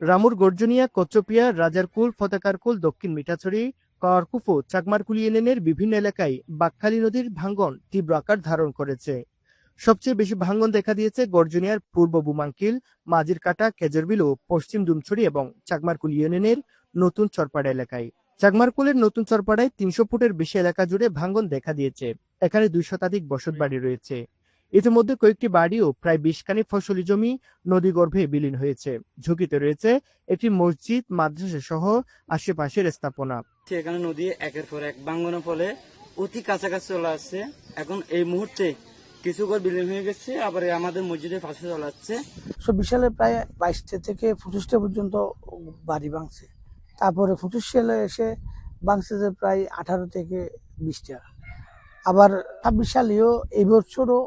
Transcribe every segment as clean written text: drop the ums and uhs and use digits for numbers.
রামুর গর্জনিয়া, কচ্চপিয়া, রাজারকুল, ফতেকারকুল, দক্ষিণ মিঠাছড়ি, কাওয়ারকুফো, চাকমারকুল ইউনিয়নের বিভিন্ন এলাকায় বাঁকখালী নদীর ভাঙ্গন তীব্র আকার ধারণ করেছে। সবচেয়ে বেশি ভাঙ্গন দেখা দিয়েছে গর্জনিয়ার পূর্ব বুমাঙ্কিল, মাঝিরকাটা, কেজরবিল ও পশ্চিম ডুমছড়ি এবং চাকমারকুল ইউনিয়নের নতুন চরপাড়া এলাকায়। চাকমারকুলের নতুন চরপাড়ায় ৩০০ ফুটের বেশি এলাকা জুড়ে ভাঙ্গন দেখা দিয়েছে। এখানে ২ শতাধিক বসত বাড়ি রয়েছে। ইতিমধ্যে কয়েকটি বাড়ি ও প্রায় ২০ খানি ফসলি জমি নদীগর্ভে বিলীন হয়েছে। ঝুঁকিতে রয়েছে একটি মসজিদ, মাদ্রাসা সহ আশেপাশের স্থাপনা। এখানে নদী একের পর এক ভাঙ্গনের ফলে অতি কাছাকাছি চলে আসছে। এখন এই মুহূর্তে কিছু ঘর বিলীন হয়ে গেছে, আবার আমাদের মসজিদের পাশে চলে আসছে। ২৪ সালে প্রায় ২২টা থেকে ২৫টা পর্যন্ত বাড়ি ভাঙছে। তারপরে ২৫ সালে এসে ভাঙছে যে প্রায় 18 থেকে 20টা। আবার ২৬ সালেও এই বছরও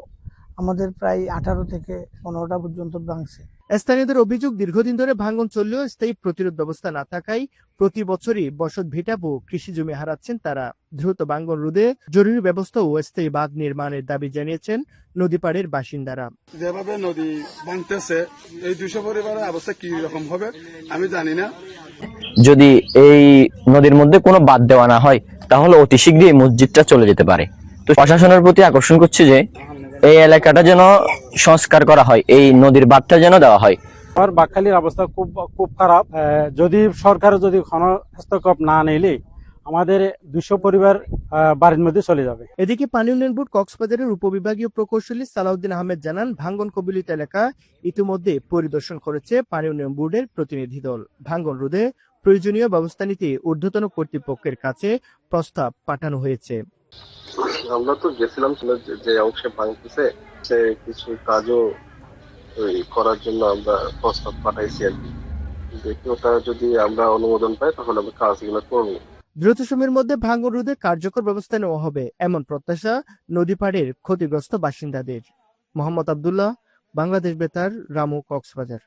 আমাদের প্রায় 18 থেকে 15টা পর্যন্ত ভাঙছে। স্থানীয়দের অভিযোগ, দীর্ঘদিন ধরে ভাঙ্গন চললেও স্থায়ী প্রতিরোধ ব্যবস্থা না থাকায় প্রতি বছরই বসত ভিটা ও কৃষি জমি হারাচ্ছেন তারা। দ্রুত ভাঙ্গন রোধে জরুরি ব্যবস্থা ও স্থায়ী বাঁধ নির্মাণের দাবি জানিয়েছেন নদীপাড়ের বাসিন্দারা। যেভাবে নদী ভাঙতেছে, এই 200 পরিবারের অবস্থা কি রকম হবে আমি জানি না। যদি এই নদীর মধ্যে কোনো বাঁধ দেওয়া না হয় তাহলে অতি শীঘ্রই এই মসজিদটা চলে যেতে পারে। তো প্রশাসনের প্রতি আকর্ষণ করছে যে এই এলাকাটা যেন সংস্কার করা হয়, এই নদীর বাঁধটা যেন দেওয়া হয়। আর বাঁকখালীর অবস্থা খুব খারাপ। যদি সরকার যদি হস্তক্ষেপ না নিলে আমাদের 200 পরিবার বাড়ির মধ্যে চলে যাবে। এদিকে পানি উন্নয়ন বোর্ড কক্সবাজারের উপবিভাগীয় প্রকৌশলী সালাউদ্দিন আহমেদ জানান, ভাঙ্গন কবলিত এলাকা ইতিমধ্যে পরিদর্শন করেছে পানি উন্নয়ন বোর্ডের প্রতিনিধি দল। ভাঙ্গন রোধে প্রয়োজনীয় ব্যবস্থা নিতে ঊর্ধ্বতন কর্তৃপক্ষের কাছে প্রস্তাব পাঠানো হয়েছে। আমরা তো গেছিলাম যে অংশে ভাঙতেছে সে কিছু কাজও করার জন্য আমরা প্রস্তাব পাঠাইছি আর কি। দেখি ওটা যদি আমরা অনুমোদন পাই তাহলে আমরা কাজগুলো করবো। দ্রুত সময়ের মধ্যে ভাঙ্গন রোধে কার্যকর ব্যবস্থা নেওয়া হবে, এমন প্রত্যাশা নদীপাড়ের ক্ষতিগ্রস্ত বাসিন্দাদের। মোহাম্মদ আব্দুল্লাহ, বাংলাদেশ বেতার, রামু, কক্সবাজার।